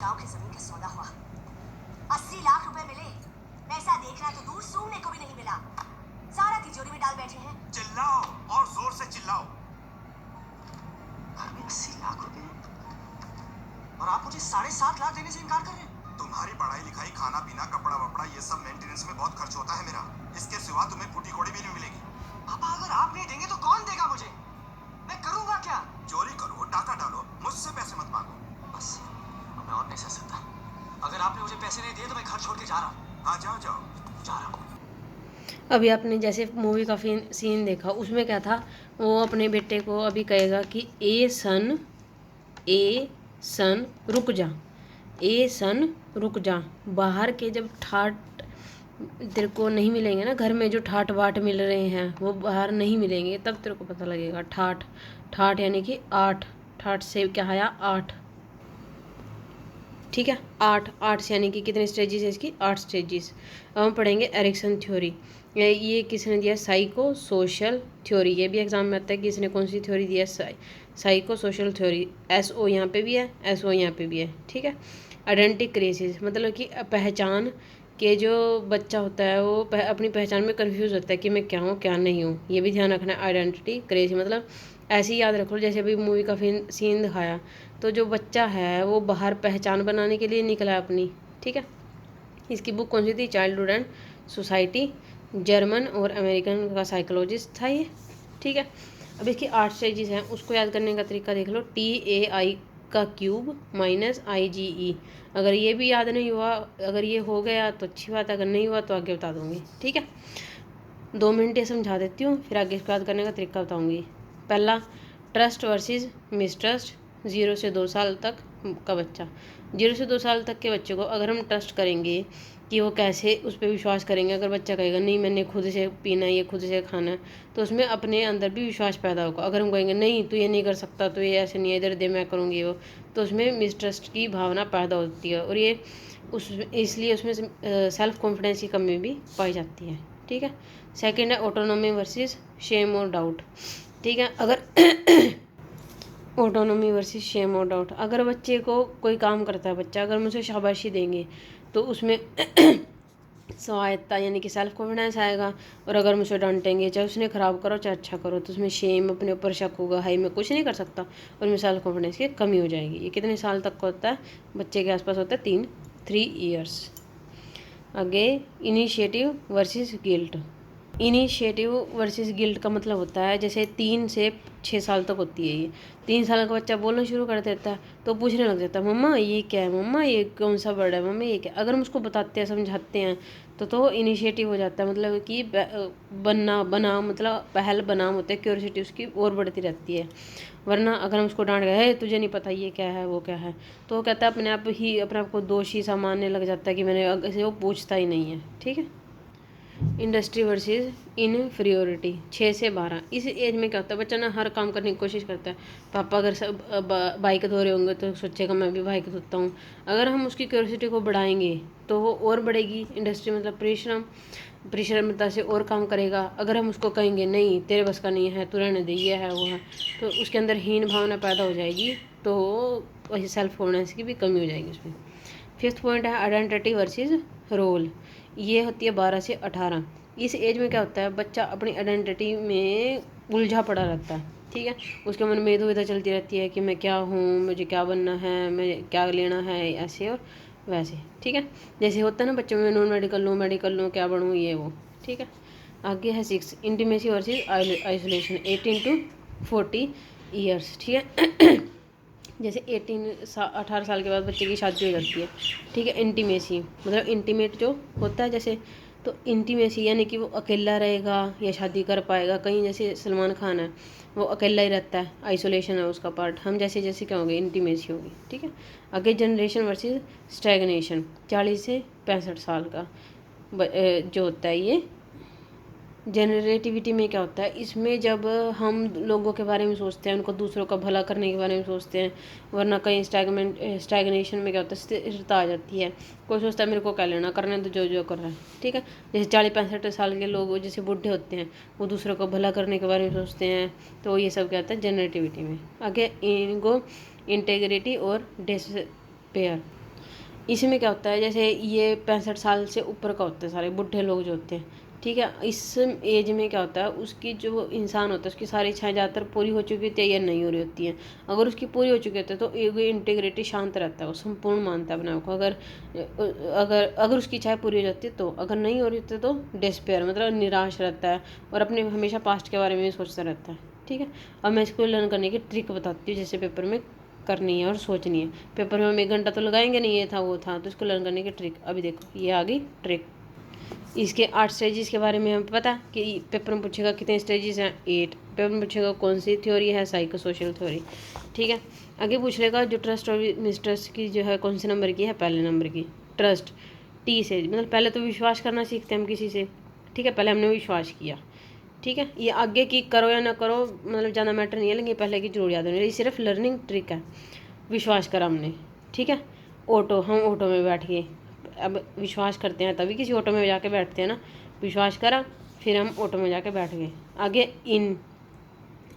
गांव की जमीन का सौदा हुआ, 80 लाख रुपए मिले। पैसा देखना तो दूर, सूंघने को भी नहीं मिला। सारा तिजोरी में डाल बैठे हैं। चिल्लाओ और जोर से चिल्लाओ। घर में 80 लाख रुपए और आप मुझे 7.5 लाख देने से इनकार कर रहे हैं। तुम्हारी पढ़ाई लिखाई, खाना पीना, कपड़ा वपड़ा, ये सब मेंटेनेंस में बहुत खर्च होता है मेरा। इसके सिवा तुम्हें फूटी कोड़ी भी नहीं मिलेगी। पापा, अगर आप नहीं देंगे तो कौन देगा मुझे? मैं करूंगा क्या? चोरी करो, डाका डालो, मुझसे पैसे मत मांगो। बस, अब मैं और नहीं सह सकता। अगर आपने मुझे पैसे नहीं दिए तो मैं घर छोड़ के जा रहा हूँ। हाँ, जाओ जाओ। जा रहा हूँ। अभी आपने जैसे मूवी का सीन देखा, उसमें क्या था, वो अपने बेटे को अभी कहेगा कि ए सन रुक जा, ए सन रुक जा। बाहर के जब ठाट तेरे को नहीं मिलेंगे ना, घर में जो ठाट बाट मिल रहे हैं वो बाहर नहीं मिलेंगे, तब तेरे को पता लगेगा। ठाट ठाट यानी कि 8, ठाट से क्या आया 8, ठीक है। 8 से यानी कि कितने स्टेजेस है इसकी, 8 स्टेजेस। अब हम पढ़ेंगे एरिक्सन थ्योरी। ये किसने दिया, साइको सोशल थ्योरी। ये भी एग्जाम में आता है कि इसने कौन सी थ्योरी दिया, साइको सोशल थ्योरी। SO यहाँ पे भी है, SO यहाँ पे भी है, ठीक है। आइडेंटिटी क्राइसिस मतलब कि पहचान के जो बच्चा होता है वो अपनी पहचान में कंफ्यूज होता है कि मैं क्या हूँ क्या नहीं हूँ। ये भी ध्यान रखना है। आइडेंटिटी क्राइसिस मतलब ऐसे ही याद रखो, जैसे अभी मूवी का सीन दिखाया, तो जो बच्चा है वो बाहर पहचान बनाने के लिए निकला है अपनी, ठीक है। इसकी बुक कौन सी थी, चाइल्डहुड एंड सोसाइटी, जर्मन और अमेरिकन का साइकोलॉजिस्ट था ये, ठीक है। अब इसकी 8 स्टेजेस हैं, उसको याद करने का तरीका देख लो। TAI का क्यूब माइनस IGE। अगर ये भी याद नहीं हुआ, अगर ये हो गया तो अच्छी बात है, अगर नहीं हुआ तो आगे बता दूंगी, ठीक है। 2 मिनट ये समझा देती हूँ, फिर आगे इसको याद करने का तरीका बताऊँगी। पहला, ट्रस्ट वर्सेस मिसट्रस्ट। 0 से 2 साल तक का बच्चा, 0 से 2 साल तक के बच्चे को अगर हम ट्रस्ट करेंगे कि वो कैसे उस पर विश्वास करेंगे। अगर बच्चा कहेगा नहीं मैंने खुद से पीना है, ये खुद से खाना है, तो उसमें अपने अंदर भी विश्वास पैदा होगा। अगर हम कहेंगे नहीं तू ये नहीं कर सकता, तो ये ऐसे नहीं है, इधर दे मैं करूँगी वो, तो उसमें मिसट्रस्ट की भावना पैदा होती है, और ये इसलिए उसमें सेल्फ कॉन्फिडेंस की कमी भी पाई जाती है, ठीक है। सेकेंड है ऑटोनॉमी वर्सेस शेम और डाउट, ठीक है। अगर ऑटोनॉमी वर्सेस शेम और डाउट, अगर बच्चे को कोई काम करता है बच्चा, अगर हम उसे शाबाशी देंगे तो उसमें स्वायत्ता यानी कि सेल्फ कॉन्फिडेंस आएगा, और अगर हम उसे डांटेंगे, चाहे उसने ख़राब करो चाहे अच्छा करो, तो उसमें शेम, अपने ऊपर शक होगा, हाई मैं कुछ नहीं कर सकता, और उसमें सेल्फ कॉन्फिडेंस की कमी हो जाएगी। ये कितने साल तक का होता है, बच्चे के आसपास होता है 3 ईयर्स। आगे initiative versus guilt. Initiative versus guilt का मतलब होता है जैसे 3 से 6 साल तक होती है ये। 3 साल का बच्चा बोलना शुरू कर देता है तो पूछने लग जाता है मम्मा ये क्या है, मम्मा ये कौन सा वर्ड है, मम्मी ये क्या। अगर हम उसको बताते हैं, समझाते हैं, तो इनिशिएटिव हो जाता है, मतलब कि बना मतलब पहल बनाम होता है, क्यूरियोसिटी उसकी और बढ़ती रहती है। वरना अगर हम उसको डांट गए है तुझे नहीं पता ये क्या है वो क्या है, तो वो कहता है अपने आप को दोषी सा मानने लग जाता है कि मैंने, ऐसे वो पूछता ही नहीं है, ठीक है। इंडस्ट्री वर्सेस इनफीरियोरिटी 6 से 12। इस एज में क्या होता है, बच्चा ना हर काम करने की कोशिश करता है। पापा अगर सब बाइक धो रहे होंगे तो सोचेगा मैं भी बाइक धोता हूँ। अगर हम उसकी क्यूरियोसिटी को बढ़ाएंगे तो वो और बढ़ेगी। इंडस्ट्री मतलब परिश्रमता से और काम करेगा। अगर हम उसको कहेंगे नहीं तेरे बस का नहीं है, तू रहने दे, ये है वो है, तो उसके अंदर हीन भावना पैदा हो जाएगी, तो वही सेल्फ कॉन्फिडेंस की भी कमी हो जाएगी उसमें। 5th पॉइंट है आइडेंटिटी वर्सेस रोल। ये होती है 12 से 18। इस एज में क्या होता है, बच्चा अपनी आइडेंटिटी में उलझा पड़ा रहता है, ठीक है। उसके मन में दुविधा चलती रहती है कि मैं क्या हूँ, मुझे क्या बनना है, मैं क्या लेना है, ऐसे और वैसे, ठीक है। जैसे होता है ना बच्चों में, नॉन मेडिकल लूँ, क्या बनूँ, ये वो, ठीक है। आगे है 6 intimacy versus isolation 18 to 40 years, ठीक है। जैसे 18 साल के बाद बच्चे की शादी हो जाती है, ठीक है। इंटीमेसी मतलब इंटीमेट जो होता है, जैसे तो इंटीमेसी यानी कि वो अकेला रहेगा या शादी कर पाएगा। कहीं जैसे सलमान खान है वो अकेला ही रहता है, आइसोलेशन है उसका पार्ट। हम जैसे जैसे क्या होंगे, इंटीमेसी होगी, ठीक है। आगे जनरेशन वर्सेस स्टैग्नेशन 40 से 65 साल का जो होता है ये। जनरेटिविटी में क्या होता है, इसमें जब हम लोगों के बारे में सोचते हैं, उनको दूसरों का भला करने के बारे में सोचते हैं। वरना कहीं स्टैग्नेशन में क्या होता है, स्थिरता आ जाती है। कोई सोचता है मेरे को क्या लेना, करने तो जो कर रहा है, ठीक है। जैसे 40-65 साल के लोग जैसे बूढ़े होते हैं, वो दूसरों को भला करने के बारे में सोचते हैं, तो ये सब क्या होता है जनरेटिविटी में। आगे इनको इंटेग्रिटी और डिस्पेयर। इसमें क्या होता है, जैसे ये 65 साल से ऊपर का होता है, सारे बुढ़े लोग जो होते हैं, ठीक है। इस एज में क्या होता है, उसकी जो इंसान होता है उसकी सारी इच्छाएं ज़्यादातर पूरी हो चुकी होती है या नहीं हो रही होती हैं। अगर उसकी पूरी हो चुकी होती है तो ईगो इंटीग्रिटी शांत रहता है, वो संपूर्ण मानता है अपने आप को। अगर अगर अगर उसकी इच्छाएं पूरी हो जाती है तो, अगर नहीं हो रही होती तो डिस्पेयर मतलब निराश रहता है और अपने हमेशा पास्ट के बारे में ही सोचता रहता है, ठीक है। अब मैं इसको लर्न करने की ट्रिक बताती हूँ, जैसे पेपर में करनी है और सोचनी है। पेपर में हम 1 घंटा तो लगाएंगे नहीं, ये था वो था, तो इसको लर्न करने की ट्रिक अभी देखो, ये आ गई ट्रिक। इसके 8 स्टेजेस के बारे में हमें पता कि पेपर में पूछेगा कितने स्टेजेस हैं, 8। पेपर में पूछेगा कौन सी थ्योरी है, साइको सोशल थ्योरी, ठीक है। आगे पूछ लेगा जो ट्रस्ट और मिसट्रस्ट की जो है कौन से नंबर की है, पहले नंबर की। ट्रस्ट टी से, मतलब पहले तो विश्वास करना सीखते हैं हम किसी से, ठीक है। पहले हमने विश्वास किया, ठीक है। ये आगे की करो या ना करो मतलब ज़्यादा मैटर नहीं है, लेकिन पहले की जरूर याद होनी, ये सिर्फ लर्निंग ट्रिक है। विश्वास करा हमने, ठीक है। ऑटो, हम ऑटो में बैठ गए, अब विश्वास करते हैं तभी किसी ऑटो में जाके बैठते हैं ना। विश्वास करा फिर हम ऑटो में जाके बैठ गए। आगे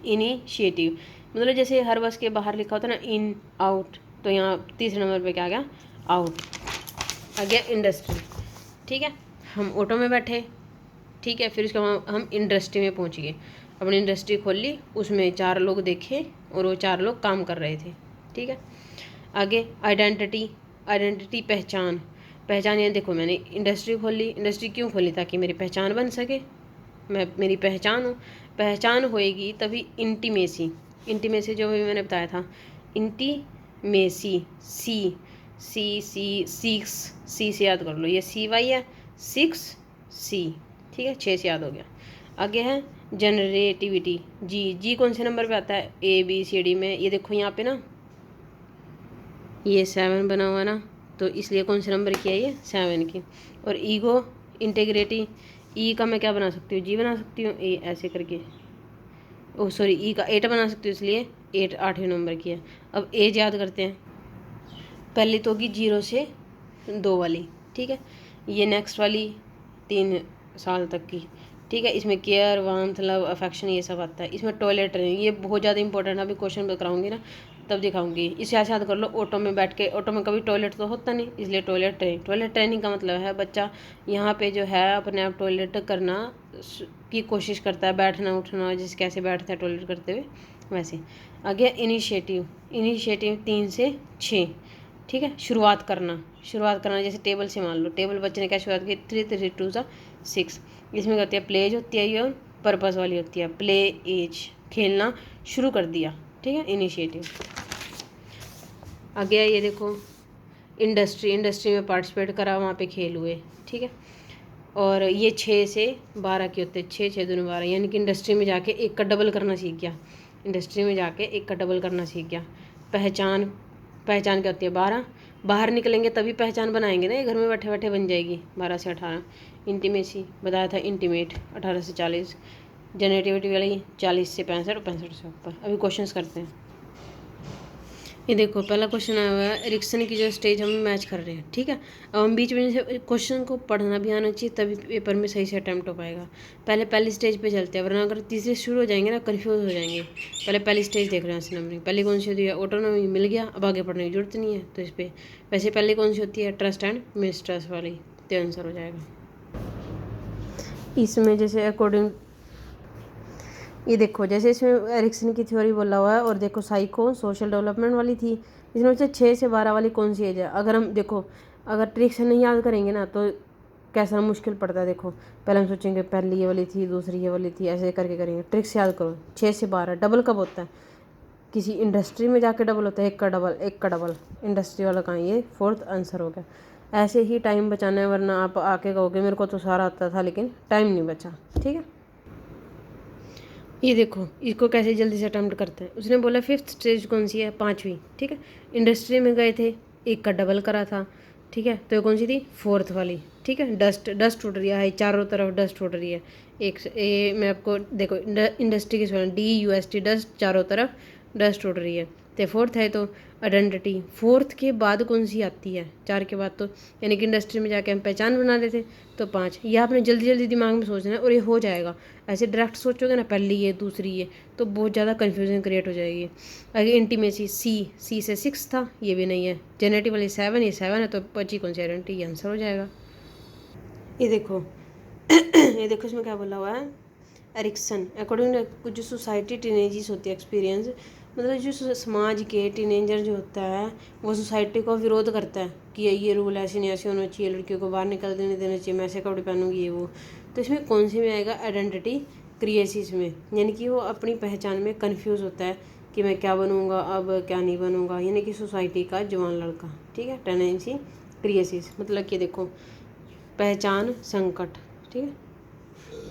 इनिशिएटिव, मतलब जैसे हर बस के बाहर लिखा होता है ना इन आउट, तो यहाँ तीसरे नंबर पे क्या आ गया, आउट। आ गया इंडस्ट्री, ठीक है। हम ऑटो में बैठे, ठीक है, फिर उसके बाद हम इंडस्ट्री में पहुंच गए, अपनी इंडस्ट्री खोल ली, उसमें 4 लोग देखे और वो 4 लोग काम कर रहे थे, ठीक है। आगे आइडेंटिटी पहचान, पहचान ये देखो मैंने इंडस्ट्री खोल ली, इंडस्ट्री क्यों खोली, ताकि मेरी पहचान बन सके, मेरी पहचान हो, पहचान होएगी तभी इंटीमेसी जो भी मैंने बताया था, इंटीमेसी सी से याद कर लो, ये CY है, 6C, ठीक है, 6 से याद हो गया। आगे है जनरेटिविटी, जी कौन से नंबर पे आता है, ABCD में, ये देखो यहाँ पे ना ये 7 बना हुआ ना, तो इसलिए कौन से नंबर की है ये, 7 की। और ईगो इंटेग्रिटी, ई का मैं क्या बना सकती हूँ, G बना सकती हूँ, ए ऐसे करके, ओ सॉरी ई का 8 बना सकती हूँ, इसलिए 8 8वें नंबर की है। अब एज याद करते हैं, पहली तो होगी 0 से 2 वाली, ठीक है। ये नेक्स्ट वाली 3 साल तक की, ठीक है। इसमें केयर, वार्मथ, लव, अफेक्शन ये सब आता है। इसमें टॉयलेट ट्रेनिंग, ये बहुत ज़्यादा इंपॉर्टेंट है, अभी क्वेश्चन कराऊंगी ना तब दिखाऊंगी। इसे ऐसे याद कर लो, ऑटो में बैठ के, ऑटो में कभी टॉयलेट तो होता नहीं, इसलिए टॉयलेट ट्रेनिंग का मतलब है बच्चा यहाँ पे जो है अपने आप टॉयलेट करना की कोशिश करता है, बैठना उठना जैसे कैसे बैठता है टॉयलेट करते हुए वैसे। आगे इनिशिएटिव 3 से 6, ठीक है। शुरुआत करना जैसे टेबल से, मान लो टेबल बच्चे ने क्या शुरुआत की, 3 3 2 6। इसमें क्या होती है, प्लेज होती है, ये पर्पस वाली होती है, प्ले एज, खेलना शुरू कर दिया, ठीक है, इनिशिएटिव। आगे ये देखो इंडस्ट्री में पार्टिसिपेट करा, वहाँ पे खेल हुए, ठीक है। और ये 6 से 12 के होते हैं, 6 6 दूनी 12, यानी कि इंडस्ट्री में जाके 1 का डबल करना सीख गया, पहचान क्या होती है, 12। बाहर निकलेंगे तभी पहचान बनाएंगे ना, ये घर में बैठे बैठे बन जाएगी, 12 से 18। इंटीमेसी बताया था, इंटीमेट 18 से 40। जनरेटिविटी वाली 40 से 65 और 65 से ऊपर। अभी क्वेश्चंस करते हैं। ये देखो पहला क्वेश्चन आया हुआ है, एरिक्सन की जो स्टेज हम मैच कर रहे हैं, ठीक है। अब हम बीच में से क्वेश्चन को पढ़ना भी आना चाहिए, तभी पेपर में सही से अटैम्प्ट हो पाएगा। पहली स्टेज पे चलते हैं, वरना अगर तीसरे शुरू हो जाएंगे ना कन्फ्यूज हो जाएंगे। पहली स्टेज देख रहे हैं ऐसे नंबरिंग, पहली कौन सी होती है, ऑटोनॉमी, मिल गया, अब आगे पढ़ने की जरूरत नहीं है तो इस पर। वैसे पहले कौन सी होती है, ट्रस्ट एंड मिसट्रस्ट वाली, तो आंसर हो जाएगा इसमें। जैसे अकॉर्डिंग ये देखो, जैसे इसमें एरिक्सन की थ्योरी बोला हुआ है, और देखो साइको सोशल डेवलपमेंट वाली थी, इसमें से 6 से 12 वाली कौन सी एज है। अगर हम देखो, अगर ट्रिक से नहीं याद करेंगे ना तो कैसा मुश्किल पड़ता है। देखो पहले हम सोचेंगे पहली ये वाली थी, दूसरी ये वाली थी, ऐसे करके करेंगे। ट्रिक से याद करो, 6 से 12 डबल कब होता है, किसी इंडस्ट्री में जाके डबल होता है, एक का डबल इंडस्ट्री वाला कहाँ, ये 4th आंसर हो गया। ऐसे ही टाइम बचाना है, वरना आप आके कहोगे मेरे को तो सारा आता था लेकिन टाइम नहीं बचा, ठीक है। ये देखो इसको कैसे जल्दी से अटेम्प्ट करते हैं। उसने बोला 5th स्टेज कौन सी है, 5वीं, ठीक है। इंडस्ट्री में गए थे, 1 का डबल करा था, ठीक है, तो ये कौन सी थी, 4th वाली, ठीक है। डस्ट उड़ रही है, चारों तरफ डस्ट उड़ रही है। मैं आपको देखो इंडस्ट्री की DUST, डस्ट, चारों तरफ डस्ट उड़ रही है। तो फोर्थ है तो आइडेंटिटी। फोर्थ के बाद कौन सी आती है? 4 के बाद तो यानी कि इंडस्ट्री में जाके हम पहचान बना देते तो 5। यह आपने जल्दी जल्दी दिमाग में सोचना है और ये हो जाएगा। ऐसे डायरेक्ट सोचोगे ना पहली ये दूसरी ये तो बहुत ज़्यादा कन्फ्यूजन क्रिएट हो जाएगी। आगे इंटीमेसी सी से 6 था, ये भी नहीं है। जेनेटिव वाली 7, ये 7 है तो बची कौन सी आइडेंटिटी, ये आंसर हो जाएगा। ये देखो ये देखो इसमें क्या बोला हुआ है, एरिक्सन अकॉर्डिंग टू जो सोसाइटी टीनेजेस होती है एक्सपीरियंस, मतलब जो समाज के टीनेजर जो होता है वो सोसाइटी को विरोध करता है कि ये रूल ऐसे नहीं ऐसे होना चाहिए, लड़कियों को बाहर निकल देने देना चाहिए, मैं ऐसे कपड़े पहनूंगी ये वो। तो इसमें कौन सी में आएगा? आइडेंटिटी क्रिएसिस में, यानी कि वो अपनी पहचान में कन्फ्यूज़ होता है कि मैं क्या बनूंगा अब क्या नहीं बनूंगा, यानी कि सोसाइटी का जवान लड़का। ठीक है, टेंडेंसी क्रिएसिस मतलब कि देखो पहचान संकट। ठीक है,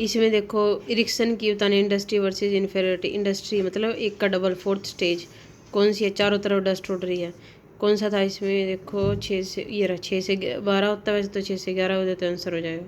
इसमें देखो इरिक्सन की बताने इंडस्ट्री वर्सेस इन्फेरिटी। इंडस्ट्री मतलब एक का डबल, फोर्थ स्टेज कौन सी है? चारों तरफ डस्ट उड़ रही है, कौन सा था इसमें? देखो 6 से ये रहा 6 से 12 होता है वैसे तो 6 से 11 हो जाता है, आंसर हो जाएगा।